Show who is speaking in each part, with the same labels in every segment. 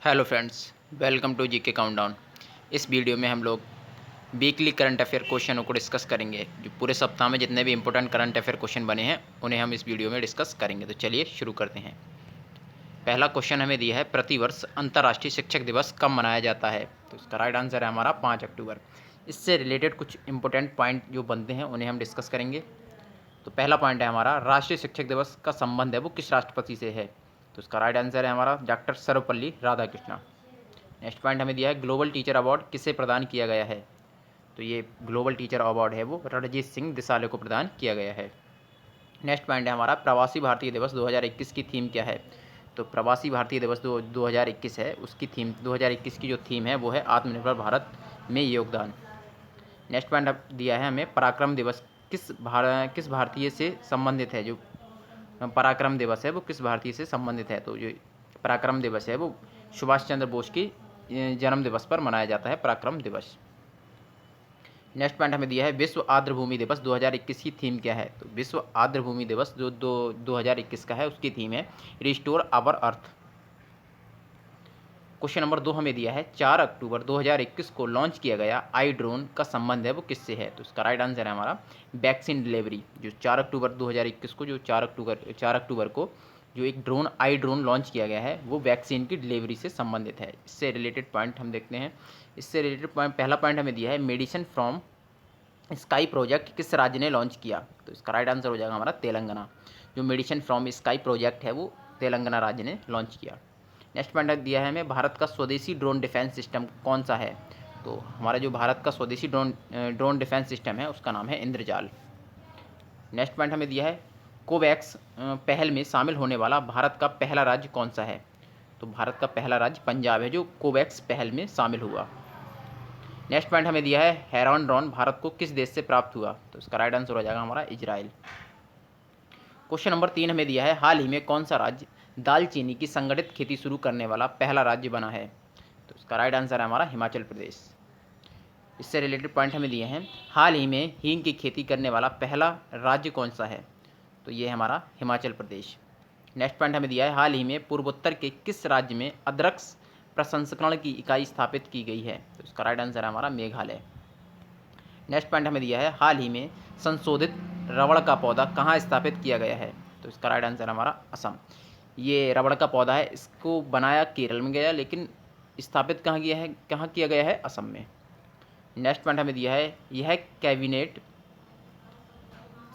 Speaker 1: Hello friends, welcome to GK countdown. इस video में हम लोग वीकली करंट अफेयर क्वेश्चनों को डिस्कस करेंगे। जो पूरे सप्ताह में जितने भी इंपॉर्टेंट करंट अफेयर क्वेश्चन बने हैं उन्हें हम इस वीडियो में डिस्कस करेंगे। तो चलिए शुरू करते हैं। पहला क्वेश्चन हमें दिया है, प्रतिवर्ष अंतर्राष्ट्रीय शिक्षक दिवस कब मनाया जाता है? तो इसका राइट आंसर है हमारा 5 अक्टूबर। इससे रिलेटेड कुछ इंपॉर्टेंट पॉइंट जो बनते हैं उन्हें हम डिस्कस करेंगे। तो पहला पॉइंट है हमारा, राष्ट्रीय शिक्षक दिवस का संबंध है वो किस राष्ट्रपति से है? तो इसका राइट आंसर है हमारा doctor Sarvepalli Radhakrishnan. Next point हमें दिया है, ग्लोबल टीचर अवार्ड किसे प्रदान किया गया है? तो ये ग्लोबल टीचर अवार्ड है वो रणजीत सिंह दिसाले को प्रदान किया गया है। नेक्स्ट पॉइंट है हमारा, प्रवासी भारतीय दिवस 2021 की थीम क्या है? तो प्रवासी भारतीय दिवस 2021 है, उसकी थीम 2021 की जो थीम है वो है आत्मनिर्भर भारत में योगदान। नेक्स्ट पॉइंट दिया है हमें, पराक्रम दिवस किस भारतीय से संबंधित है? जो पराक्रम दिवस है वो किस भारतीय से संबंधित है? तो जो पराक्रम दिवस है वो सुभाष चंद्र बोस की जन्म दिवस पर मनाया जाता है पराक्रम दिवस। नेक्स्ट पॉइंट हमें दिया है, विश्व आर्द्र भूमि दिवस 2021 की थीम क्या है? तो विश्व आर्द्र भूमि दिवस जो 2021 का है उसकी थीम है restore our earth. Question number 2 हमें दिया है, 4 अक्टूबर 2021 को लॉन्च किया गया आई ड्रोन का संबंध है वो किससे है? तो इसका राइट आंसर है हमारा वैक्सीन डिलीवरी। जो 4 अक्टूबर 2021 को, जो 4 अक्टूबर को जो एक आई ड्रोन लॉन्च किया गया है वो वैक्सीन की डिलीवरी से संबंधित है। इससे रिलेटेड पॉइंट हम देखते हैं। इससे रिलेटेड पॉइंट, पहला पॉइंट हमें दिया है, मेडिसिन फ्रॉम स्काई प्रोजेक्ट किस राज्य ने लॉन्च किया? तो इसका राइट आंसर हो जाएगा हमारा तेलंगाना। जो मेडिसिन फ्रॉम स्काई प्रोजेक्ट है वो तेलंगाना राज्य ने लॉन्च किया। नेक्स्ट पॉइंट दिया है हमें, भारत का स्वदेशी ड्रोन डिफेंस सिस्टम कौन सा है? तो हमारा जो भारत का स्वदेशी ड्रोन डिफेंस सिस्टम है उसका नाम है इंद्रजाल। नेक्स्ट पॉइंट हमें दिया है, कोवैक्स पहल में शामिल होने वाला भारत का पहला राज्य कौन सा है? तो भारत का पहला राज्य पंजाब है जो कोवैक्स पहल में शामिल हुआ। नेक्स्ट पॉइंट हमें दिया है, हेरॉन ड्रोन भारत को किस देश से प्राप्त हुआ? तो इसका राइट आंसर हो जाएगा हमारा इजराइल। क्वेश्चन नंबर 3 हमें दिया है, हाल ही में कौन सा राज्य दालचीनी की संगठित खेती शुरू करने वाला पहला राज्य बना है? तो इसका राइट आंसर है हमारा हिमाचल प्रदेश। इससे रिलेटेड पॉइंट हमें दिए हैं, हाल ही में हींग की खेती करने वाला पहला राज्य कौन सा है? तो ये हमारा हिमाचल प्रदेश। नेक्स्ट पॉइंट हमें दिया है, हाल ही में पूर्वोत्तर के किस राज्य में अदरक प्रसंस्करण की इकाई स्थापित की गई है? तो इसका राइट आंसर है हमारा मेघालय। नेक्स्ट पॉइंट हमें दिया है, हाल ही में संशोधित रबड़ का पौधा कहाँ स्थापित किया गया है? तो इसका राइट आंसर हमारा असम। ये रबड़ का पौधा है, इसको बनाया केरल में गया लेकिन स्थापित कहाँ किया गया है? असम में। नेक्स्ट पॉइंट हमें दिया है, यह कैबिनेट,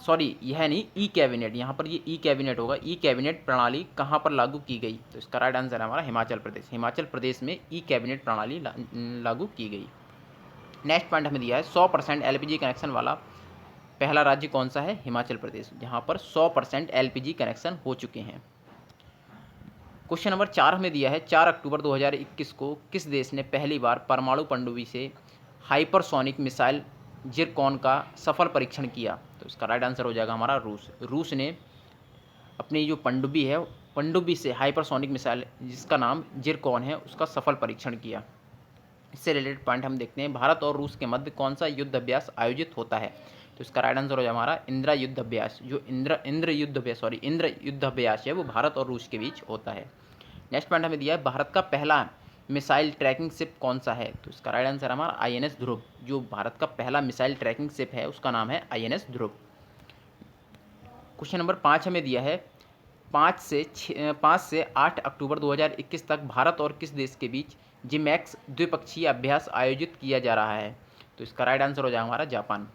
Speaker 1: सॉरी यह नहीं, ई कैबिनेट, यहाँ पर ये ई कैबिनेट होगा, ई कैबिनेट प्रणाली कहाँ पर लागू की गई? तो इसका राइट आंसर है हमारा हिमाचल प्रदेश। हिमाचल प्रदेश में ई कैबिनेट प्रणाली लागू की गई। नेक्स्ट पॉइंट हमें दिया है, 100% एलपीजी कनेक्शन वाला पहला राज्य कौन सा है? हिमाचल प्रदेश, जहाँ पर 100% एलपीजी कनेक्शन हो चुके हैं। क्वेश्चन नंबर 4 हमें दिया है, 4 अक्टूबर 2021 को किस देश ने पहली बार परमाणु पनडुब्बी से हाइपरसोनिक मिसाइल जिरकॉन का सफल परीक्षण किया? तो इसका राइट आंसर हो जाएगा हमारा रूस। रूस ने अपनी जो पनडुब्बी है, पनडुब्बी से हाइपरसोनिक मिसाइल जिसका नाम जिरकॉन है उसका सफल परीक्षण किया। इससे रिलेटेड पॉइंट हम देखते हैं, भारत और रूस के मध्य कौन सा युद्ध अभ्यास आयोजित होता है? तो इसका राइट आंसर हो जाएगा हमारा इंद्र युद्ध अभ्यास। जो इंद्र युद्ध अभ्यास है वो भारत और रूस के बीच होता है। नेक्स्ट पॉइंट हमें दिया है, भारत का पहला मिसाइल ट्रैकिंग शिप कौन सा है? तो इसका राइट आंसर हमारा आईएनएस ध्रुव। जो भारत का पहला मिसाइल ट्रैकिंग शिप है उसका नाम है आईएनएस ध्रुव। क्वेश्चन नंबर 5 हमें दिया है, 5 से 8 अक्टूबर 2021 तक भारत और किस देश के बीच जिमैक्स द्विपक्षीय अभ्यास आयोजित किया जा रहा है? तो इसका राइट आंसर हो जाएगा हमारा जापान।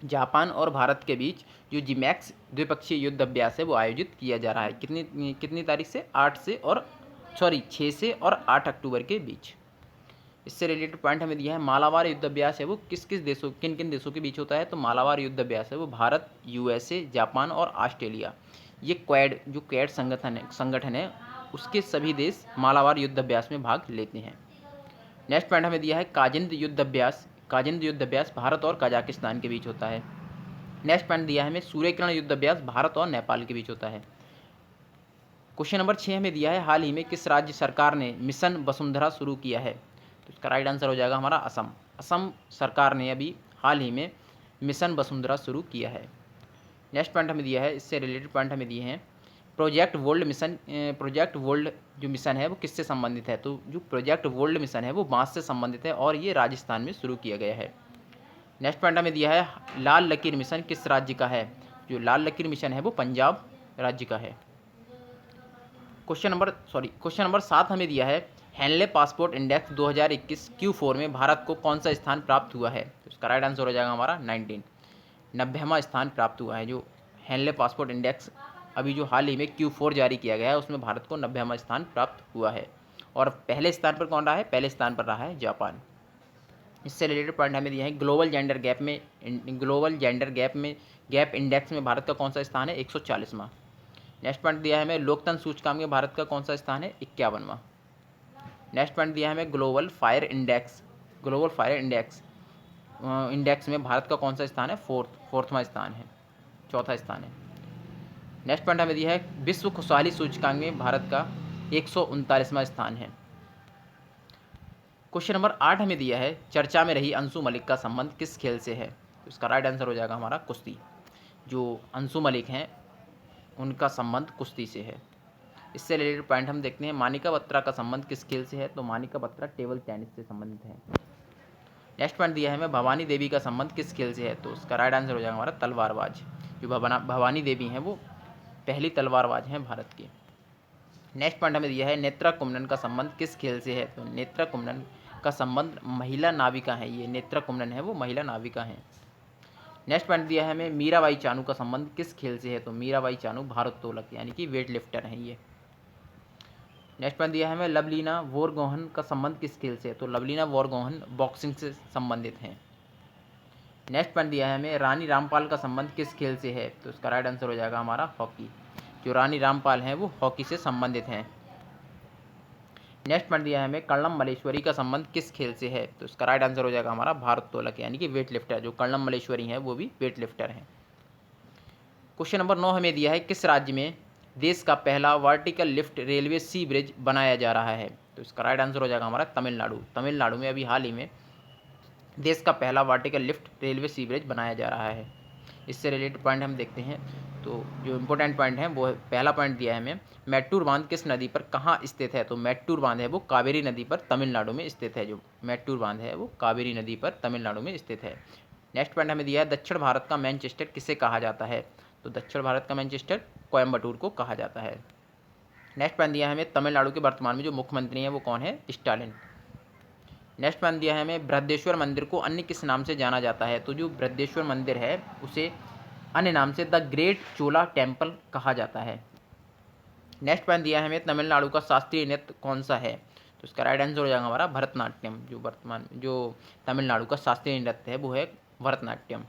Speaker 1: जापान और भारत के बीच जो जिमैक्स द्विपक्षीय युद्ध अभ्यास है वो आयोजित किया जा रहा है। कितनी तारीख से? 6 से और 8 अक्टूबर के बीच। इससे रिलेटेड पॉइंट हमें दिया है, मालाबार युद्ध अभ्यास है वो किन किन देशों के बीच होता है? तो मालाबार युद्ध अभ्यास है वो भारत, यूएसए, जापान और ऑस्ट्रेलिया, ये क्वेड संगठन है उसके सभी देश मालाबार युद्ध अभ्यास में भाग लेते हैं। नेक्स्ट पॉइंट हमें दिया है, काजिंद युद्ध अभ्यास भारत और कजाकिस्तान के बीच होता है। नेक्स्ट पॉइंट दिया है हमें, सूर्यकिरण युद्ध अभ्यास भारत और नेपाल के बीच होता है। क्वेश्चन नंबर 6 हमें दिया है, हाल ही में किस राज्य सरकार ने मिशन वसुंधरा शुरू किया है? तो इसका राइट आंसर हो जाएगा हमारा असम। असम सरकार ने अभी हाल ही में मिशन वसुंधरा शुरू किया है। नेक्स्ट पॉइंट हमें दिया है, इससे रिलेटेड पॉइंट हमें दिए हैं, प्रोजेक्ट वर्ल्ड जो मिशन है वो किससे संबंधित है? तो जो प्रोजेक्ट वर्ल्ड मिशन है वो बांस से संबंधित है और ये राजस्थान में शुरू किया गया है। नेक्स्ट पॉइंट हमें दिया है लाल लकीर मिशन किस राज्य का है? जो लाल लकीर मिशन है वो पंजाब राज्य का है। क्वेश्चन नंबर 7 हमें दिया है हेनले पासपोर्ट इंडेक्स 2021 Q4 में भारत को कौन सा स्थान प्राप्त हुआ है? तो इसका राइट आंसर हो जाएगा हमारा 90वां स्थान प्राप्त हुआ है। जो हेनले पासपोर्ट इंडेक्स अभी जो हाल ही में Q4 जारी किया गया है उसमें भारत को 90वां स्थान प्राप्त हुआ है। और पहले स्थान पर कौन रहा है? पहले स्थान पर रहा है जापान। इससे रिलेटेड पॉइंट हमें दिया है ग्लोबल जेंडर गैप इंडेक्स में भारत का कौन सा स्थान है? 140वां। नेक्स्ट पॉइंट दिया है हमें लोकतंत्र सूचकांक में भारत का कौन सा स्थान है? 51वां। नेक्स्ट पॉइंट दिया है हमें ग्लोबल फायर इंडेक्स में भारत का कौन सा स्थान है? फोर्थवां स्थान है, चौथा स्थान है। नेक्स्ट पॉइंट हमें दिया है विश्व खुशहाली सूचकांक में भारत का 139वां स्थान है। क्वेश्चन नंबर 8 हमें दिया है चर्चा में रही अंशु मलिक का संबंध किस खेल से है? तो इसका राइट आंसर हो जाएगा हमारा कुश्ती। जो अंशु मलिक हैं उनका संबंध कुश्ती से है। इससे रिलेटेड पॉइंट हम देखते हैं मानिका बत्रा का संबंध किस खेल से है? तो मानिका बत्रा टेबल टेनिस से संबंधित है। नेक्स्ट पॉइंट दिया है हमें भवानी देवी का संबंध किस खेल से है? तो उसका राइट आंसर हो जाएगा हमारा तलवारबाज। जो भवानी देवी हैं वो पहली तलवारबाज हैं भारत की। नेक्स्ट पॉइंट हमें दिया है नेत्रा कुम्नन का संबंध किस खेल से है? तो नेत्रा कुम्नन का संबंध महिला नाविका है। ये नेत्रा कुम्नन है वो महिला नाविका हैं। नेक्स्ट पॉइंट दिया है हमें मीराबाई चानू का संबंध किस खेल से है? तो मीराबाई चानू भारोत्तोलक यानी कि वेट लिफ्टर हैं ये। नेक्स्ट पॉइंट दिया है हमें लवलीना बोरगोहन का संबंध किस खेल से है? तो लवलीना बोरगोहन बॉक्सिंग से संबंधित हैं। नेक्स्ट पॉइंट दिया है हमें रानी रामपाल का संबंध किस खेल से है? तो इसका राइट आंसर हो जाएगा हमारा हॉकी। जो रानी रामपाल हैं वो हॉकी से संबंधित हैं। नेक्स्ट पॉइंट दिया है हमें कर्णम मलेश्वरी का संबंध किस खेल से है? तो इसका राइट आंसर हो जाएगा हमारा भारोत्तोलक यानी कि वेट लिफ्टर। जो कर्णम मलेश्वरी हैं वो भी वेट लिफ्टर हैं। क्वेश्चन नंबर 9 हमें दिया है किस राज्य में देश का पहला वर्टिकल लिफ्ट रेलवे सी ब्रिज बनाया जा रहा है? तो इसका राइट आंसर हो जाएगा हमारा तमिलनाडु। तमिलनाडु में अभी हाल ही में देश का पहला वर्टिकल लिफ्ट रेलवे सी ब्रिज बनाया जा रहा है। इससे रिलेटेड पॉइंट हम देखते हैं। तो जो इम्पोर्टेंट पॉइंट है वो पहला पॉइंट दिया है हमें मैट्टूर बांध किस नदी पर कहाँ स्थित है? तो मैट्टूर बांध है वो कावेरी नदी पर तमिलनाडु में स्थित है। जो मैट्टूर बांध है वो कावेरी नदी पर तमिलनाडु में स्थित है। नेक्स्ट पॉइंट हमें दिया है दक्षिण भारत का मैनचेस्टर किसे कहा जाता है? तो दक्षिण भारत का मैनचेस्टर कोयम्बटूर को कहा जाता है। नेक्स्ट पॉइंट दिया है हमें तमिलनाडु के वर्तमान में जो मुख्यमंत्री हैं वो कौन है? स्टालिन। नेक्स्ट पॉइंट दिया है हमें बृहदेश्वर मंदिर को अन्य किस नाम से जाना जाता है? तो जो बृहदेश्वर मंदिर है उसे अन्य नाम से द ग्रेट चोला टेम्पल कहा जाता है। नेक्स्ट पॉइंट दिया है हमें तमिलनाडु का शास्त्रीय नृत्य कौन सा है? तो इसका राइट आंसर हो जाएगा हमारा भरतनाट्यम। जो तमिलनाडु का शास्त्रीय नृत्य है वो है भरतनाट्यम।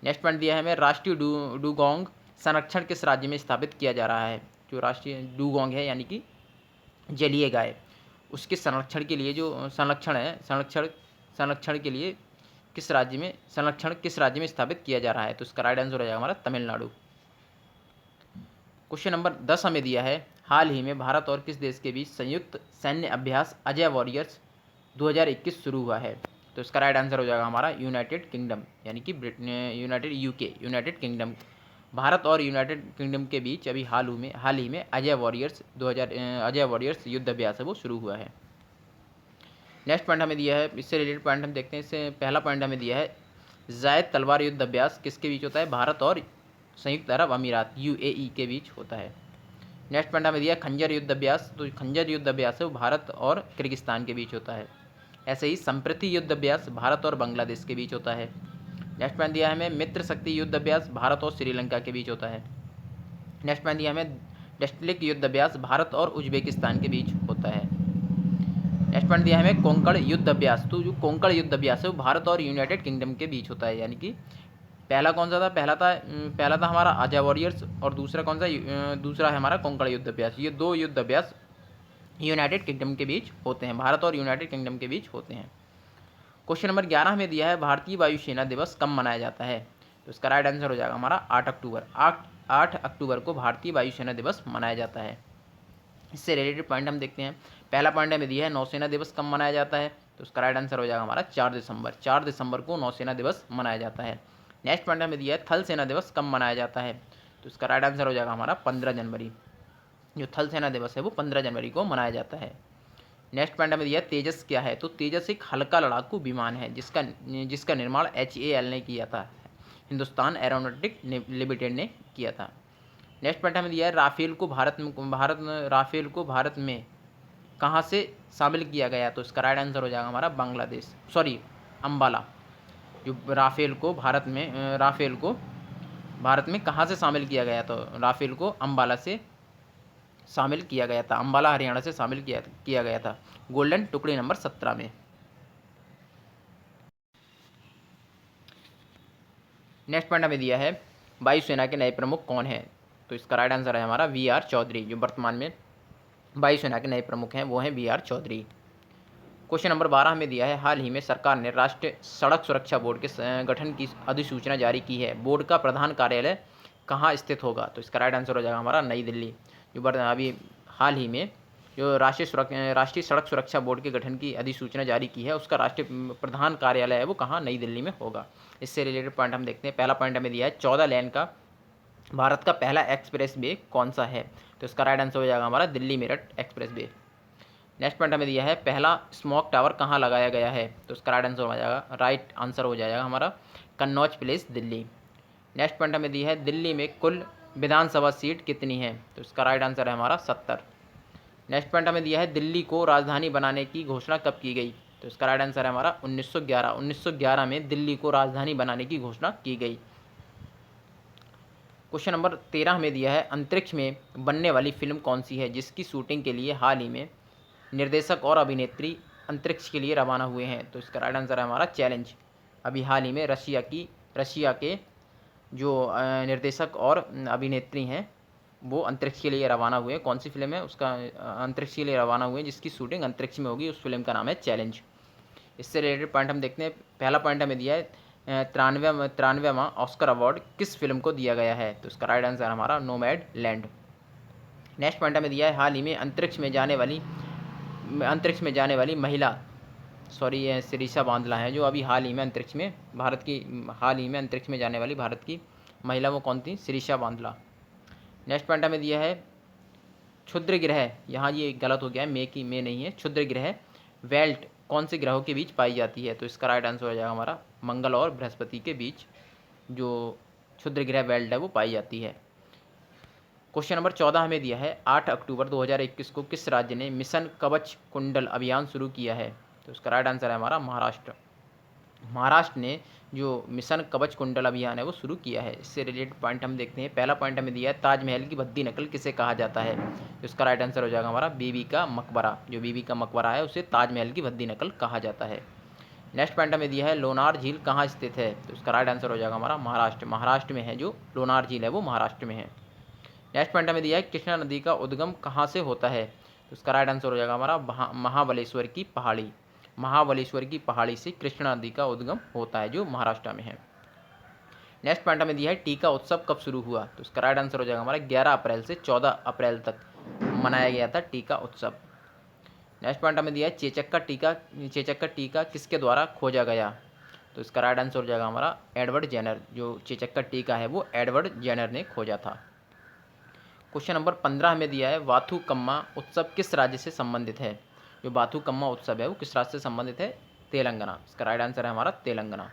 Speaker 1: नेक्स्ट पॉइंट दिया है हमें राष्ट्रीय डुगोंग संरक्षण किस राज्य में स्थापित किया जा रहा है? जो राष्ट्रीय डुगोंग है यानी कि जलीय गाय, उसके संरक्षण के लिए जो संरक्षण के लिए किस राज्य में स्थापित किया जा रहा है? तो इसका राइट आंसर हो जाएगा हमारा तमिलनाडु। क्वेश्चन नंबर 10 हमें दिया है हाल ही में भारत और किस देश के बीच संयुक्त सैन्य अभ्यास अजय वॉरियर्स 2021 शुरू हुआ है? तो इसका राइट आंसर हो जाएगा हमारा यूनाइटेड किंगडम यानी कि यूनाइटेड किंगडम। भारत और यूनाइटेड किंगडम के बीच अभी हाल ही में अजय वॉरियर्स युद्ध अभ्यास है वो शुरू हुआ है। नेक्स्ट पॉइंट हमें दिया है इससे रिलेटेड पॉइंट हम देखते हैं। इससे पहला पॉइंट हमें दिया है जायद तलवार युद्ध अभ्यास किसके बीच होता है? भारत और संयुक्त अरब अमीरात UAE के बीच होता है। नेक्स्ट पॉइंट हमें दिया खंजर युद्ध अभ्यास। तो खंजर युद्ध अभ्यास है वो भारत और किर्गिस्तान के बीच होता है। ऐसे ही संप्रति युद्ध अभ्यास भारत और बांग्लादेश के बीच होता है। नेक्स्ट पॉइंट दिया हमें मित्र शक्ति युद्ध अभ्यास भारत और श्रीलंका के बीच होता है। नेक्स्ट पॉइंट दिया हमें डस्टलिक युद्ध अभ्यास भारत और उज्बेकिस्तान के बीच होता है। नेक्स्ट पॉइंट दिया हमें कोंकण युद्ध अभ्यास। तो जो कोंकण युद्ध अभ्यास है वो भारत और यूनाइटेड किंगडम के बीच होता है। यानी कि पहला कौन सा था? पहला था हमारा अजय वॉरियर्स और दूसरा कौन सा? दूसरा है हमारा कोंकण युद्ध अभ्यास। ये दो युद्ध अभ्यास यूनाइटेड किंगडम के बीच होते हैं, भारत और यूनाइटेड किंगडम के बीच होते हैं। क्वेश्चन नंबर 11 हमें दिया है भारतीय वायुसेना दिवस कब मनाया जाता है? तो इसका राइट आंसर हो जाएगा हमारा 8 अक्टूबर। 8 अक्टूबर को भारतीय वायुसेना दिवस मनाया जाता है। इससे रिलेटेड पॉइंट हम देखते हैं। पहला पॉइंट हमें दिया है नौसेना दिवस कब मनाया जाता है? तो उसका राइट आंसर हो जाएगा हमारा 4 दिसंबर। 4 दिसंबर को नौसेना दिवस मनाया जाता है। नेक्स्ट पॉइंट हमें दिया है थल सेना दिवस कब मनाया जाता है? तो तो इसका राइट आंसर हो जाएगा हमारा 15 जनवरी। जो थल सेना दिवस है वो 15 जनवरी को मनाया जाता है। नेक्स्ट पॉइंट हमें दिया तेजस क्या है, तो तेजस एक हल्का लड़ाकू विमान है जिसका जिसका निर्माण HAL ने किया था, हिंदुस्तान एरोनॉटिक लिमिटेड ने किया था। नेक्स्ट पॉइंट हमें दिया है राफेल को भारत में कहाँ से शामिल किया गया, तो इसका राइट आंसर हो जाएगा हमारा बांग्लादेश, सॉरी अम्बाला। जो राफेल को भारत में कहाँ से शामिल किया गया, तो राफेल को अम्बाला से शामिल किया गया था, अम्बाला हरियाणा से शामिल किया गया था गोल्डन टुकड़ी नंबर 17 में। नेक्स्ट पॉइंट हमें दिया है वायुसेना के नए प्रमुख कौन है, तो इसका राइट आंसर है हमारा VR चौधरी। जो वर्तमान में वायुसेना के नए प्रमुख हैं वो हैं VR चौधरी। क्वेश्चन नंबर 12 हमें दिया है हाल ही में सरकार ने राष्ट्रीय सड़क सुरक्षा बोर्ड के गठन की अधिसूचना जारी की है, बोर्ड का प्रधान कार्यालय कहाँ स्थित होगा, तो इसका राइट आंसर हो जाएगा हमारा नई दिल्ली। जो अभी हाल ही में जो राष्ट्रीय सड़क सुरक्षा बोर्ड के गठन की अधिसूचना जारी की है उसका राष्ट्रीय प्रधान कार्यालय है वो कहाँ, नई दिल्ली में होगा। इससे रिलेटेड पॉइंट हम देखते हैं। पहला पॉइंट हमें दिया है 14 लेन का भारत का पहला एक्सप्रेस वे कौन सा है, तो इसका राइट आंसर हो जाएगा हमारा Delhi Meerut express way. Next point हमें दिया है पहला स्मोक टावर कहाँ लगाया गया है, तो इसका राइट आंसर हो जाएगा हमारा Kannauj place Delhi. Next point हमें दी है दिल्ली में कुल विधानसभा सीट कितनी है, तो इसका राइट आंसर है हमारा 70। नेक्स्ट पॉइंट हमें दिया है दिल्ली को राजधानी बनाने की घोषणा कब की गई, तो इसका राइट आंसर है हमारा 1911 में दिल्ली को राजधानी बनाने की घोषणा की गई। क्वेश्चन नंबर 13 हमें दिया है अंतरिक्ष में बनने वाली फिल्म कौन सी है जिसकी शूटिंग के लिए हाल ही में निर्देशक और अभिनेत्री अंतरिक्ष के लिए रवाना हुए हैं, तो इसका राइट आंसर है हमारा चैलेंज। अभी हाल ही में रशिया के जो निर्देशक और अभिनेत्री हैं वो अंतरिक्ष के लिए रवाना हुए हैं। कौन सी फिल्म है उसका अंतरिक्ष के लिए रवाना हुए हैं जिसकी शूटिंग अंतरिक्ष में होगी, उस फिल्म का नाम है चैलेंज। इससे रिलेटेड पॉइंट हम देखते हैं। पहला पॉइंट हमें दिया है 93वां ऑस्कर अवार्ड किस फिल्म को दिया गया है, तो इसका राइट आंसर हमारा नोमैड लैंड। नेक्स्ट पॉइंट हमें दिया है हाल ही में अंतरिक्ष में जाने वाली महिला, सॉरी ये शिरीषा बांदला है, जो अभी हाल ही में अंतरिक्ष में जाने वाली भारत की महिला वो कौन थी, शिरीषा बांदला। नेक्स्ट पॉइंट हमें दिया है क्षुद्र ग्रह, यहाँ ये गलत हो गया है, में नहीं है, क्षुद्र ग्रह वेल्ट कौन से ग्रहों के बीच पाई जाती है, तो इसका राइट आंसर हो जाएगा हमारा मंगल और बृहस्पति के बीच जो क्षुद्र ग्रह वेल्ट है वो पाई जाती है। क्वेश्चन नंबर 14 हमें दिया है 8 अक्टूबर 2021 को किस राज्य ने मिशन कवच कुंडल अभियान शुरू किया है, तो इसका राइट आंसर है हमारा महाराष्ट्र। महाराष्ट्र ने जो मिशन कवच कुंडल अभियान है वो शुरू किया है। इससे रिलेटेड पॉइंट हम देखते हैं। पहला पॉइंट हमें दिया है ताजमहल की भद्दी नकल किसे कहा जाता है, तो इसका राइट आंसर हो जाएगा हमारा बीबी का मकबरा। जो बीबी का मकबरा है उसे ताजमहल की भद्दी नकल कहा जाता है। नेक्स्ट पॉइंट हमें दिया है लोनार झील कहाँ स्थित है, तो इसका राइट आंसर हो जाएगा हमारा महाराष्ट्र में है। जो लोनार झील है वो महाराष्ट्र में है। नेक्स्ट पॉइंट हमें दिया है कृष्णा नदी का उद्गम कहाँ से होता है, तो इसका राइट आंसर हो जाएगा हमारा महाबलेश्वर की पहाड़ी से कृष्णा नदी का उद्गम होता है जो महाराष्ट्र में है। नेक्स्ट पॉइंट हमें दिया है टीका उत्सव कब शुरू हुआ, तो इसका राइट आंसर हो जाएगा हमारा 11 अप्रैल से 14 अप्रैल तक मनाया गया था टीका उत्सव। नेक्स्ट पॉइंट हमें दिया है चेचक का टीका किसके द्वारा खोजा गया, तो इसका राइट आंसर हो जाएगा हमारा एडवर्ड जेनर। जो चेचक का टीका है वो एडवर्ड जेनर ने खोजा था। क्वेश्चन नंबर 15 हमें दिया है वाथुकम्मा उत्सव किस राज्य से संबंधित है। जो वाथुकम्मा उत्सव है वो किस राज्य से संबंधित है, तेलंगाना। इसका राइट आंसर है हमारा तेलंगाना।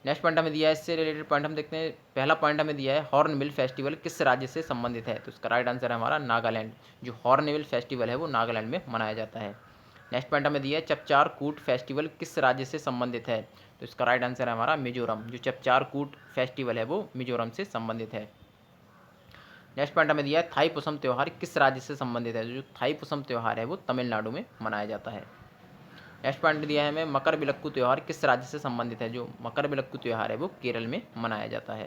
Speaker 1: नेक्स्ट पॉइंट हमें दिया है, इससे रिलेटेड पॉइंट हम देखते हैं। पहला पॉइंट हमें दिया है हॉर्नबिल फेस्टिवल किस राज्य से संबंधित है, तो इसका राइट आंसर है हमारा नागालैंड। जो हॉर्नबिल फेस्टिवल है वो नागालैंड में मनाया जाता है। नेक्स्ट पॉइंट हमें दिया है चपचार कूट फेस्टिवल किस राज्य से संबंधित है, तो इसका राइट आंसर है हमारा मिजोरम। जो चपचार कूट फेस्टिवल है वो मिजोरम से संबंधित है। नेक्स्ट पॉइंट हमें दिया है थाई पुसम त्यौहार किस राज्य से संबंधित है। जो थाई पुसम त्यौहार है वो तमिलनाडु में मनाया जाता है। नेक्स्ट पॉइंट दिया है हमें मकर विलक्कू त्यौहार किस राज्य से संबंधित है। जो मकर विलक्कू त्यौहार है वो केरल में मनाया जाता है।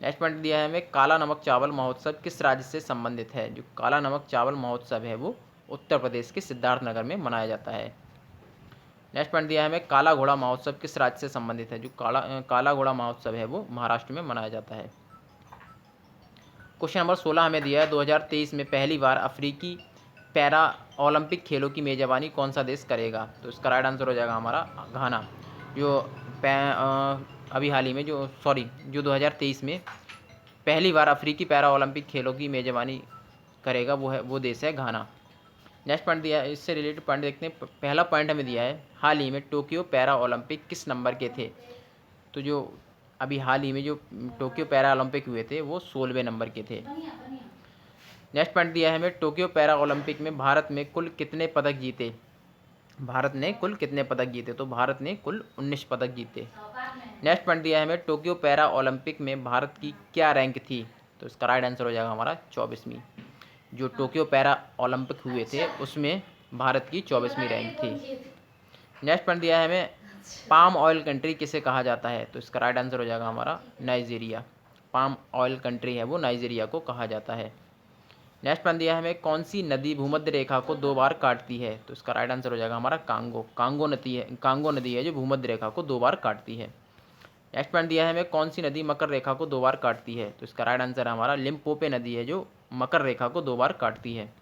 Speaker 1: नेक्स्ट पॉइंट दिया है हमें काला नमक चावल महोत्सव किस राज्य से संबंधित है। जो काला नमक चावल महोत्सव है वो उत्तर प्रदेश के सिद्धार्थनगर में मनाया जाता है। नेक्स्ट पॉइंट दिया है हमें काला घोड़ा महोत्सव किस राज्य से संबंधित है। जो काला घोड़ा महोत्सव है वो महाराष्ट्र में मनाया जाता है। क्वेश्चन नंबर 16 हमें दिया है 2023 में पहली बार अफ्रीकी पैरा ओलंपिक खेलों की मेज़बानी कौन सा देश करेगा, तो इसका राइट आंसर हो जाएगा हमारा घाना। जो अभी हाल ही में जो 2023 में पहली बार अफ्रीकी पैरा ओलंपिक खेलों की मेजबानी करेगा वो देश है घाना। नेक्स्ट पॉइंट दिया है, इससे रिलेटेड पॉइंट देखते हैं। पहला पॉइंट हमें दिया है, हाल ही में टोक्यो पैरा ओलंपिक किस नंबर के थे। तो जो अभी हाल ही में जो टोक्यो पैरा ओलंपिक हुए थे वो 16वें नंबर के थे। नेक्स्ट पॉइंट दिया है हमें, टोक्यो पैरा ओलंपिक में भारत में कुल कितने पदक जीते। भारत ने कुल कितने पदक जीते, तो भारत ने कुल 19 पदक जीते। नेक्स्ट पॉइंट दिया है हमें, टोक्यो पैरा ओलंपिक में भारत की क्या रैंक थी। तो इसका राइट आंसर हो जाएगा हमारा 24वीं। जो टोक्यो पैरा ओलंपिक हुए थे उसमें भारत की 24वीं रैंक थी। नेक्स्ट पॉइंट दिया है हमें, पाम ऑयल कंट्री किसे कहा जाता है। तो इसका राइट आंसर हो जाएगा हमारा नाइजीरिया। पाम ऑयल कंट्री है वो नाइजीरिया को कहा जाता है। नेक्स्ट पॉइंट दिया है हमें, कौन सी नदी भूमध्य रेखा को 2 बार काटती है। तो इसका राइट आंसर हो जाएगा हमारा कांगो। कांगो नदी है जो भूमध्य रेखा को 2 बार काटती है। नेक्स्ट पॉइंट दिया है हमें, कौन सी नदी मकर रेखा को 2 बार काटती है। तो इसका राइट आंसर हमारा लिम्पोपो नदी है जो मकर रेखा को 2 बार काटती है।